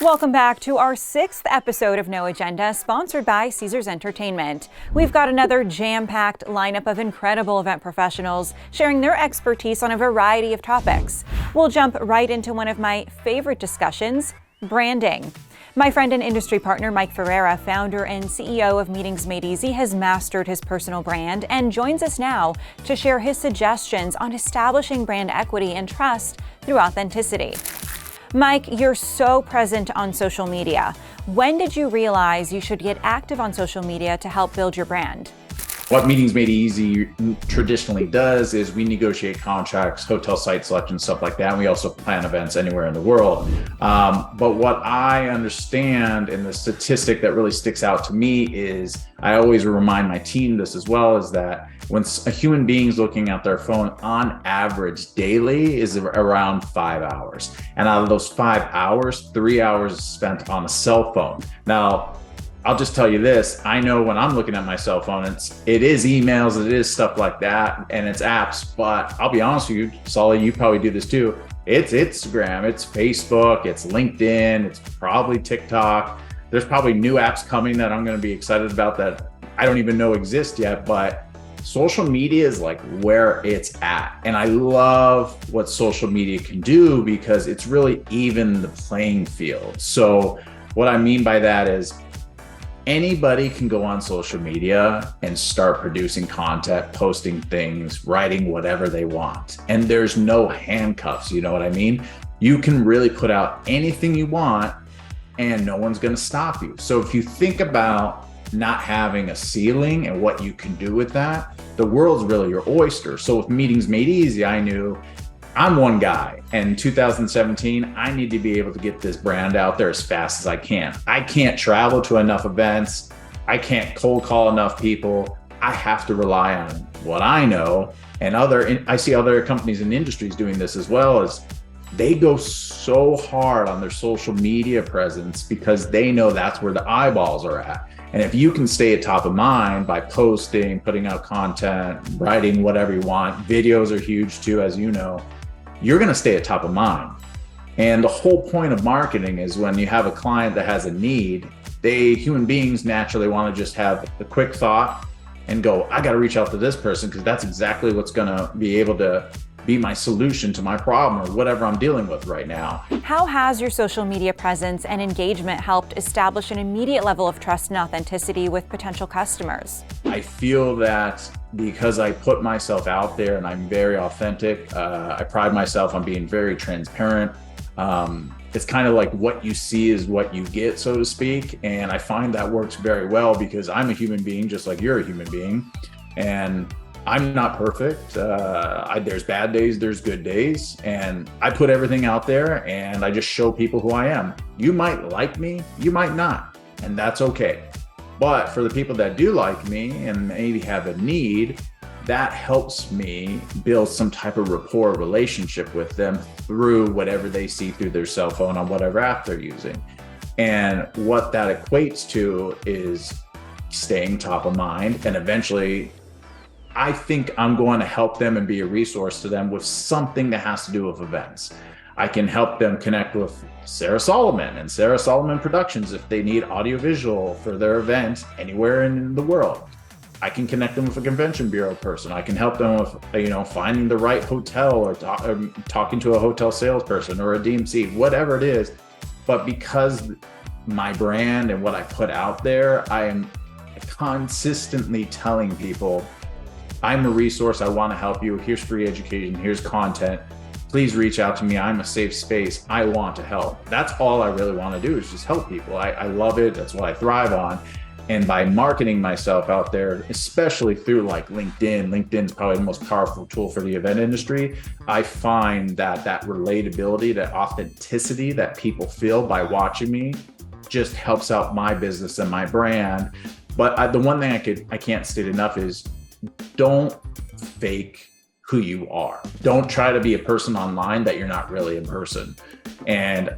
Welcome back to our 6th episode of No Agenda, sponsored by Caesars Entertainment. We've got another jam-packed lineup of incredible event professionals sharing their expertise on a variety of topics. We'll jump right into one of my favorite discussions, branding. My friend and industry partner, Mike Ferreira, founder and CEO of Meetings Made Easy, has mastered his personal brand and joins us now to share his suggestions on establishing brand equity and trust through authenticity. Mike, you're so present on social media. When did you realize you should get active on social media to help build your brand? What Meetings Made Easy traditionally does is we negotiate contracts, hotel site selection, stuff like that. And we also plan events anywhere in the world. But what I understand, and the statistic that really sticks out to me is, I always remind my team this as well, is that when a human being's looking at their phone on average daily is around 5 hours. And out of those 5 hours, 3 hours is spent on a cell phone. Now, I'll just tell you this, I know when I'm looking at my cell phone, it is emails, it is stuff like that, and it's apps, but I'll be honest with you, Sully, you probably do this too. It's Instagram, it's Facebook, it's LinkedIn, it's probably TikTok. There's probably new apps coming that I'm gonna be excited about that I don't even know exist yet, but social media is like where it's at. And I love what social media can do because it's really even the playing field. So what I mean by that is, anybody can go on social media and start producing content, posting things, writing whatever they want. And there's no handcuffs, you know what I mean? You can really put out anything you want and no one's gonna stop you. So if you think about not having a ceiling and what you can do with that, the world's really your oyster. So with Meetings Made Easy, I knew I'm one guy, and in 2017, I need to be able to get this brand out there as fast as I can. I can't travel to enough events. I can't cold call enough people. I have to rely on what I know. And I see other companies and industries doing this as well, as they go so hard on their social media presence because they know that's where the eyeballs are at. And if you can stay at top of mind by posting, putting out content, writing whatever you want, videos are huge too, as you know, you're gonna stay at top of mind. And the whole point of marketing is when you have a client that has a need, human beings naturally wanna just have a quick thought and go, I gotta reach out to this person because that's exactly what's gonna be able to be my solution to my problem or whatever I'm dealing with right now. How has your social media presence and engagement helped establish an immediate level of trust and authenticity with potential customers? I feel that because I put myself out there and I'm very authentic, I pride myself on being very transparent. It's kind of like what you see is what you get, so to speak. And I find that works very well because I'm a human being, just like you're a human being. And I'm not perfect. There's bad days, there's good days, and I put everything out there and I just show people who I am. You might like me, you might not, and that's okay. But for the people that do like me and maybe have a need, that helps me build some type of rapport relationship with them through whatever they see through their cell phone on whatever app they're using. And what that equates to is staying top of mind, and eventually I think I'm going to help them and be a resource to them with something that has to do with events. I can help them connect with Sarah Solomon and Sarah Solomon Productions if they need audiovisual for their event anywhere in the world. I can connect them with a convention bureau person. I can help them with, finding the right hotel or talking to a hotel salesperson or a DMC, whatever it is. But because my brand and what I put out there, I am consistently telling people, I'm a resource, I want to help you. Here's free education, here's content. Please reach out to me. I'm a safe space. I want to help. That's all I really want to do is just help people. I love it. That's what I thrive on. And by marketing myself out there, especially through like LinkedIn's probably the most powerful tool for the event industry. I find that relatability, that authenticity that people feel by watching me just helps out my business and my brand. But the one thing I can't state enough is, don't fake who you are. Don't try to be a person online that you're not really in person. And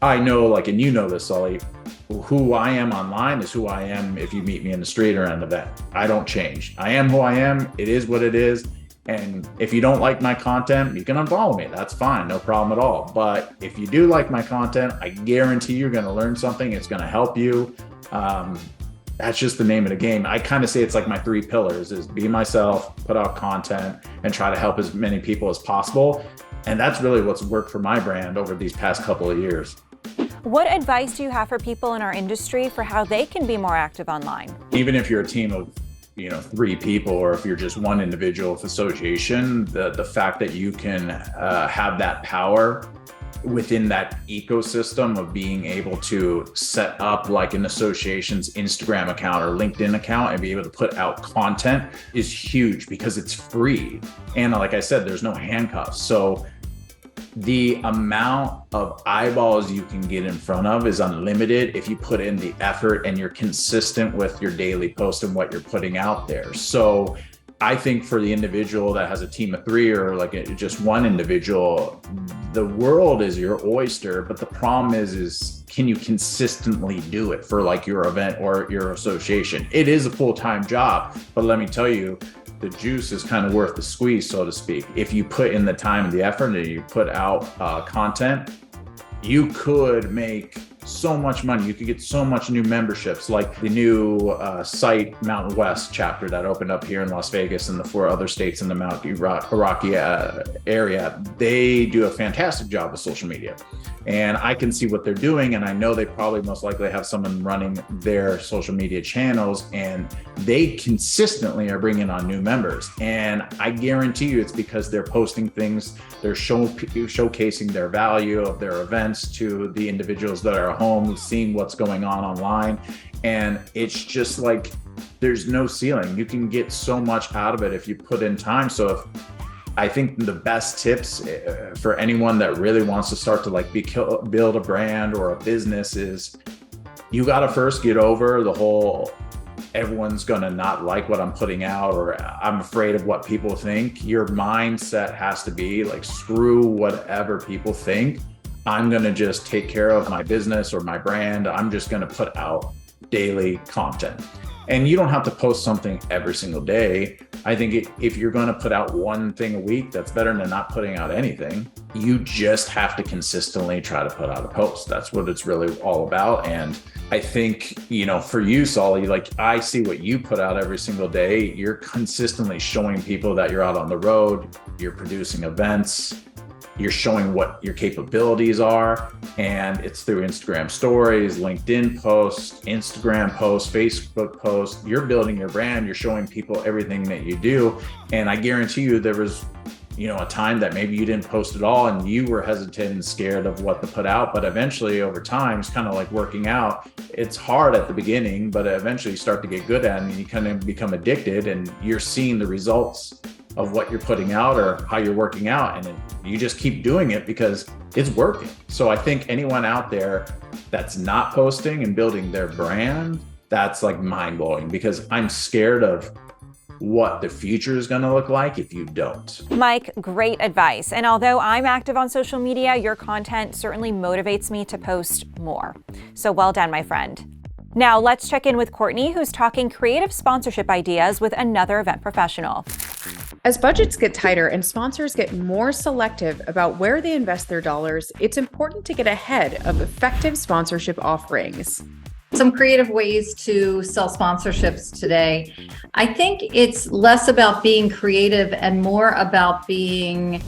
I know, and you know this, Sully, who I am online is who I am if you meet me in the street or at an event. I don't change. I am who I am. It is what it is. And if you don't like my content, you can unfollow me. That's fine, no problem at all. But if you do like my content, I guarantee you're going to learn something. It's going to help you. That's just the name of the game. I kind of say it's like my 3 pillars is be myself, put out content, and try to help as many people as possible. And that's really what's worked for my brand over these past couple of years. What advice do you have for people in our industry for how they can be more active online? Even if you're a team of 3 people, or if you're just one individual with association, the fact that you can have that power within that ecosystem of being able to set up like an association's Instagram account or LinkedIn account and be able to put out content is huge because it's free. And like I said, there's no handcuffs. So the amount of eyeballs you can get in front of is unlimited if you put in the effort and you're consistent with your daily post and what you're putting out there. So I think for the individual that has a team of 3 or like just one individual, the world is your oyster, but the problem is can you consistently do it for like your event or your association? It is a full-time job, but let me tell you, the juice is kind of worth the squeeze, so to speak. If you put in the time and the effort and you put out content, you could make so much money. You could get so much new memberships, like the new site Mountain West chapter that opened up here in Las Vegas and the 4 other states in the Mount Iraqi area. They do a fantastic job with social media. And I can see what they're doing. And I know they probably most likely have someone running their social media channels, and they consistently are bringing on new members. And I guarantee you it's because they're posting things, they're showcasing their value of their events to the individuals that are home, seeing what's going on online. And it's just like, there's no ceiling. You can get so much out of it if you put in time. So I think the best tips for anyone that really wants to start to like build a brand or a business is you got to first get over the whole everyone's going to not like what I'm putting out, or I'm afraid of what people think. Your mindset has to be like, screw whatever people think. I'm going to just take care of my business or my brand. I'm just going to put out daily content. And you don't have to post something every single day. I think if you're going to put out one thing a week, that's better than not putting out anything. You just have to consistently try to put out a post. That's what it's really all about. And I think, for you, Solly, like I see what you put out every single day. You're consistently showing people that you're out on the road, you're producing events, you're showing what your capabilities are, and it's through Instagram stories, LinkedIn posts, Instagram posts, Facebook posts. You're building your brand, you're showing people everything that you do. And I guarantee you there was, a time that maybe you didn't post at all and you were hesitant and scared of what to put out. But eventually over time, it's kind of like working out. It's hard at the beginning, but eventually you start to get good at it and you kind of become addicted, and you're seeing the results of what you're putting out or how you're working out, and you just keep doing it because it's working. So I think anyone out there that's not posting and building their brand, that's like mind-blowing, because I'm scared of what the future is going to look like if you don't. Mike, great advice. And although I'm active on social media, your content certainly motivates me to post more. So well done, my friend. Now let's check in with Courtney, who's talking creative sponsorship ideas with another event professional. As budgets get tighter and sponsors get more selective about where they invest their dollars, it's important to get ahead of effective sponsorship offerings. Some creative ways to sell sponsorships today. I think it's less about being creative and more about being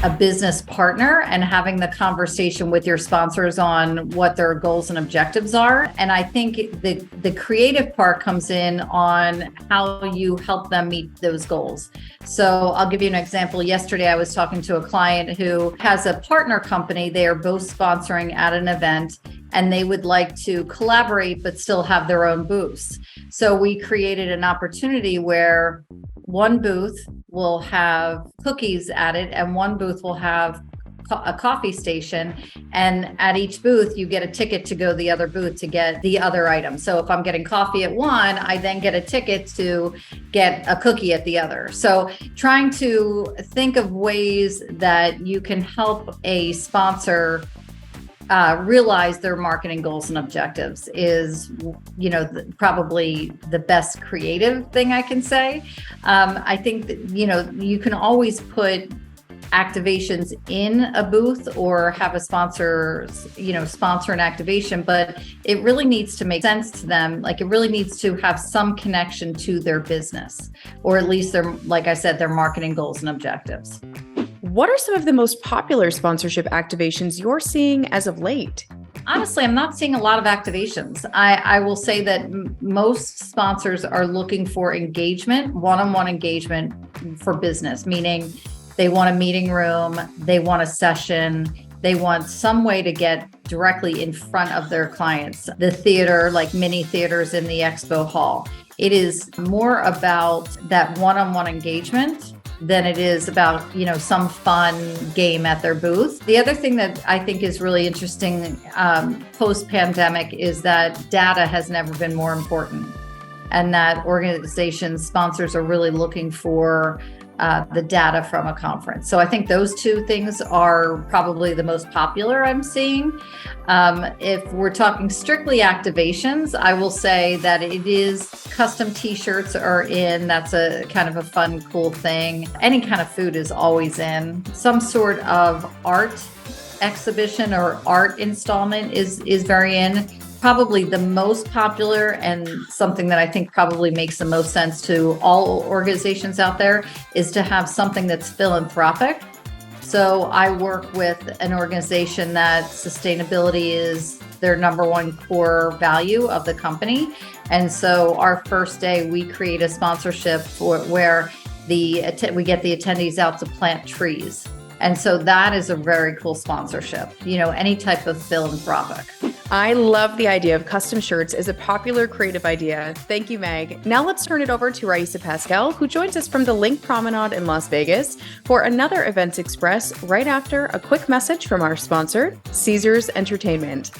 a business partner and having the conversation with your sponsors on what their goals and objectives are. And I think the creative part comes in on how you help them meet those goals. So I'll give you an example. Yesterday, I was talking to a client who has a partner company. They are both sponsoring at an event, and they would like to collaborate but still have their own booths. So we created an opportunity where one booth will have cookies at it and one booth will have a coffee station, and at each booth you get a ticket to go to the other booth to get the other item. So if I'm getting coffee at one, I then get a ticket to get a cookie at the other. So trying to think of ways that you can help a sponsor realize their marketing goals and objectives is, probably the best creative thing I can say. I think that, you can always put activations in a booth or have a sponsor an activation, but it really needs to make sense to them. Like, it really needs to have some connection to their business, or at least like I said, their marketing goals and objectives. What are some of the most popular sponsorship activations you're seeing as of late? Honestly, I'm not seeing a lot of activations. I will say that most sponsors are looking for engagement, one-on-one engagement for business, meaning they want a meeting room, they want a session, they want some way to get directly in front of their clients. The theater, like mini theaters in the expo hall. It is more about that one-on-one engagement than it is about, some fun game at their booth. The other thing that I think is really interesting post-pandemic is that data has never been more important, and that organizations, sponsors are really looking for the data from a conference. So I think those two things are probably the most popular I'm seeing. If we're talking strictly activations, I will say that it is custom t-shirts are in. That's a kind of a fun, cool thing. Any kind of food is always in. Some sort of art exhibition or art installment is very in. Probably the most popular, and something that I think probably makes the most sense to all organizations out there, is to have something that's philanthropic. So I work with an organization that sustainability is their number one core value of the company. And so our first day, we create a sponsorship where we get the attendees out to plant trees. And so that is a very cool sponsorship, any type of philanthropic. I love the idea of custom shirts as a popular creative idea. Thank you, Meg. Now let's turn it over to Raisa Pascal, who joins us from the Link Promenade in Las Vegas for another Events Express right after a quick message from our sponsor, Caesars Entertainment.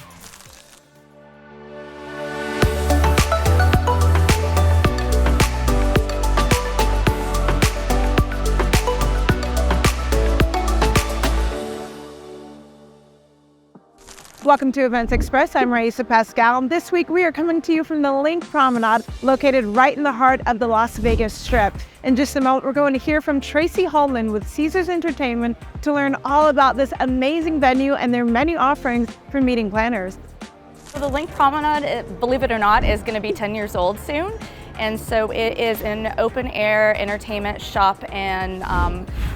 Welcome to Events Express. I'm Raisa Pascal. This week we are coming to you from the Link Promenade, located right in the heart of the Las Vegas Strip. In just a moment, we're going to hear from Traci Holman with Caesars Entertainment to learn all about this amazing venue and their many offerings for meeting planners. So the Link Promenade, believe it or not, is going to be 10 years old soon. And so it is an open air entertainment shop and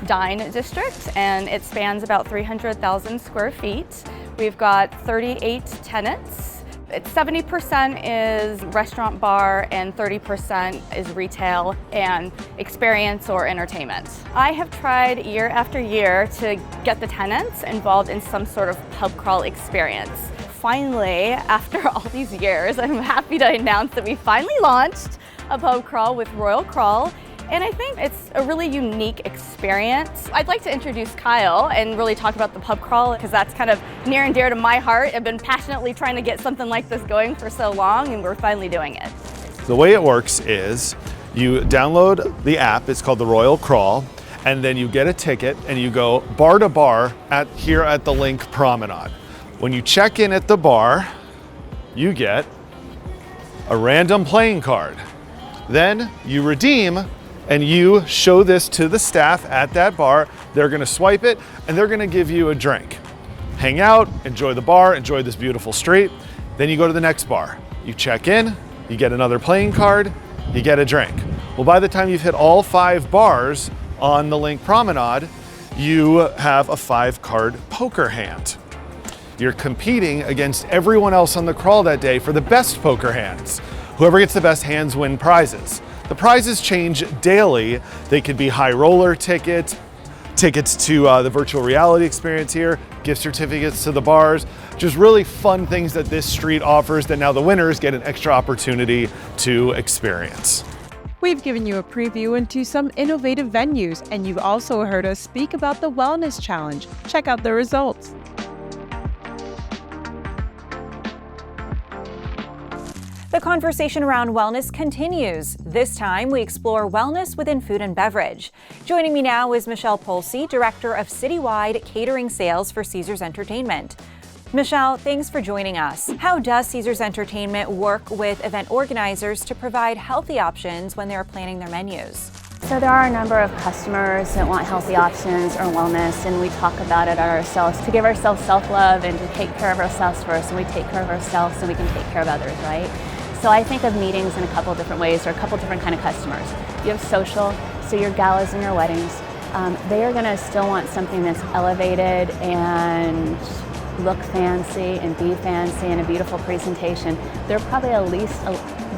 dine district, and it spans about 300,000 square feet. We've got 38 tenants. 70% is restaurant bar and 30% is retail and experience or entertainment. I have tried year after year to get the tenants involved in some sort of pub crawl experience. Finally, after all these years, I'm happy to announce that we finally launched a pub crawl with Royal Crawl, and I think it's a really unique experience. I'd like to introduce Kyle and really talk about the pub crawl, because that's kind of near and dear to my heart. I've been passionately trying to get something like this going for so long, and we're finally doing it. The way it works is you download the app, it's called the Royal Crawl, and then you get a ticket and you go bar to bar here at the Link Promenade. When you check in at the bar, you get a random playing card. Then you redeem and you show this to the staff at that bar. They're gonna swipe it and they're gonna give you a drink. Hang out, enjoy the bar, enjoy this beautiful street. Then you go to the next bar. You check in, you get another playing card, you get a drink. Well, by the time you've hit all 5 bars on the Link Promenade, you have a 5-card poker hand. You're competing against everyone else on the crawl that day for the best poker hands. Whoever gets the best hands win prizes. The prizes change daily. They could be high roller tickets, tickets to the virtual reality experience here, gift certificates to the bars, just really fun things that this street offers that now the winners get an extra opportunity to experience. We've given you a preview into some innovative venues, and you've also heard us speak about the Wellness Challenge. Check out the results. The conversation around wellness continues. This time, we explore wellness within food and beverage. Joining me now is Michelle Polci, Director of Citywide Catering Sales for Caesars Entertainment. Michelle, thanks for joining us. How does Caesars Entertainment work with event organizers to provide healthy options when they're planning their menus? So there are a number of customers that want healthy options or wellness, and we talk about it ourselves to give ourselves self-love and to take care of ourselves first, and we take care of ourselves so we can take care of others, right? So I think of meetings in a couple of different ways, or a couple of different kind of customers. You have social, so your galas and your weddings. They are gonna still want something that's elevated and look fancy and be fancy and a beautiful presentation. They're probably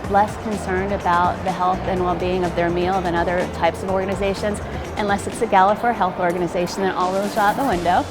less concerned about the health and well-being of their meal than other types of organizations, unless it's a gala for a health organization, then all those are out the window.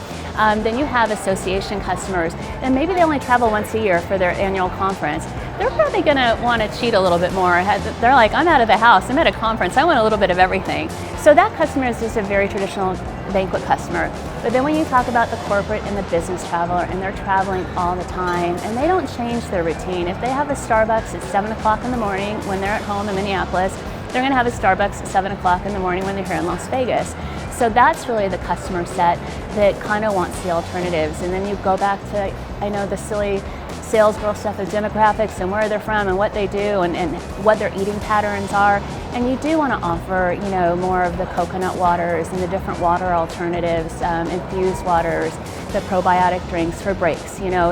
Then you have association customers, and maybe they only travel once a year for their annual conference. They're probably gonna wanna cheat a little bit more. They're like, I'm out of the house, I'm at a conference, I want a little bit of everything. So that customer is just a very traditional banquet customer. But then when you talk about the corporate and the business traveler, and they're traveling all the time, and they don't change their routine. If they have a Starbucks at 7 o'clock in the morning when they're at home in Minneapolis, they're gonna have a Starbucks at 7 o'clock in the morning when they're here in Las Vegas. So that's really the customer set that kind of wants the alternatives. And then you go back to, I know, the silly sales girl stuff of demographics and where they're from and what they do and what their eating patterns are. And you do want to offer, you know, more of the coconut waters and the different water alternatives, infused waters, the probiotic drinks for breaks. You know,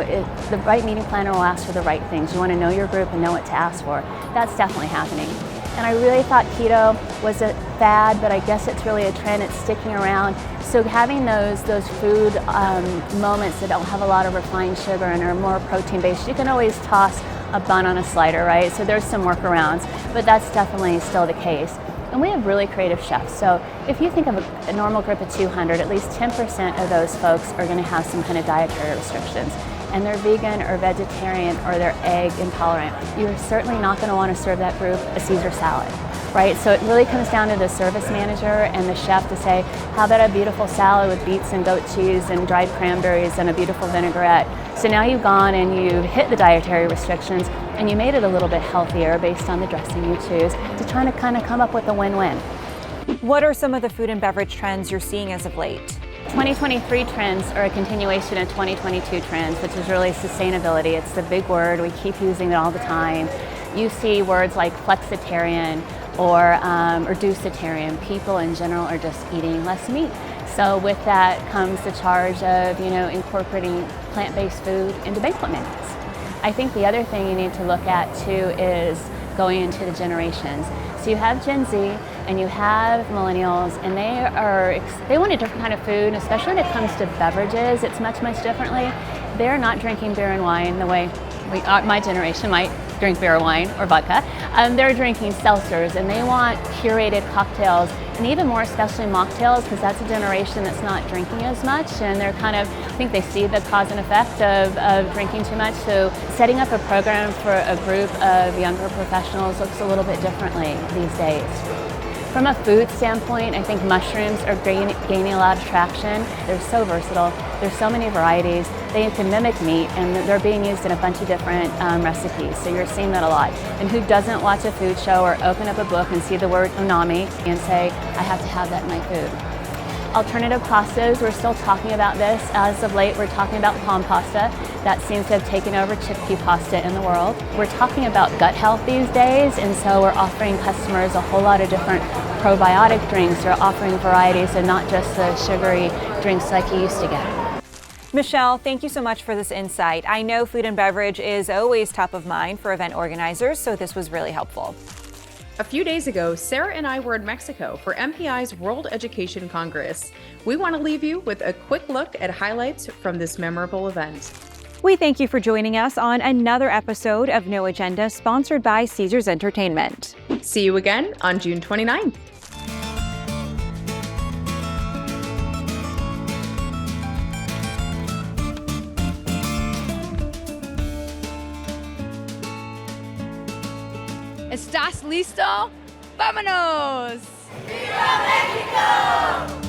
the right meeting planner will ask for the right things. You want to know your group and know what to ask for. That's definitely happening. And I really thought keto was a fad, but I guess it's really a trend. It's sticking around. So having those food moments that don't have a lot of refined sugar and are more protein-based, you can always toss a bun on a slider, right? So there's some workarounds, but that's definitely still the case. And we have really creative chefs. So if you think of a normal group of 200, at least 10% of those folks are going to have some kind of dietary restrictions. And they're vegan or vegetarian or they're egg intolerant. You're certainly not going to want to serve that group a Caesar salad, right? So it really comes down to the service manager and the chef to say, how about a beautiful salad with beets and goat cheese and dried cranberries and a beautiful vinaigrette? So now you've gone and you've hit the dietary restrictions and you made it a little bit healthier based on the dressing you choose to try to kind of come up with a win-win. What are some of the food and beverage trends you're seeing as of late? 2023 trends are a continuation of 2022 trends, which is really sustainability. It's the big word. We keep using it all the time. You see words like flexitarian or reducitarian. People in general are just eating less meat. So with that comes the charge of, you know, incorporating plant-based food into banquet menus. I think the other thing you need to look at too is going into the generations. So you have Gen Z and you have millennials, and they want a different kind of food, especially when it comes to beverages. It's much differently. They're not drinking beer and wine the way my generation might drink beer or wine or vodka. They're drinking seltzers, and they want curated cocktails, and even more especially mocktails, because that's a generation that's not drinking as much, and they're kind of, I think they see the cause and effect of drinking too much. So setting up a program for a group of younger professionals looks a little bit differently these days. From a food standpoint, I think mushrooms are gaining a lot of traction. They're so versatile. There's so many varieties. They can mimic meat, and they're being used in a bunch of different recipes. So you're seeing that a lot. And who doesn't watch a food show or open up a book and see the word umami and say, I have to have that in my food? Alternative pastas, we're still talking about this. As of late, we're talking about palm pasta. That seems to have taken over chickpea pasta in the world. We're talking about gut health these days, and so we're offering customers a whole lot of different probiotic drinks. We're offering varieties and not just the sugary drinks like you used to get. Michelle, thank you so much for this insight. I know food and beverage is always top of mind for event organizers, so this was really helpful. A few days ago, Sarah and I were in Mexico for MPI's World Education Congress. We want to leave you with a quick look at highlights from this memorable event. We thank you for joining us on another episode of No Agenda, sponsored by Caesars Entertainment. See you again on June 29th. ¿Estás listo? ¡Vámonos! ¡Viva México!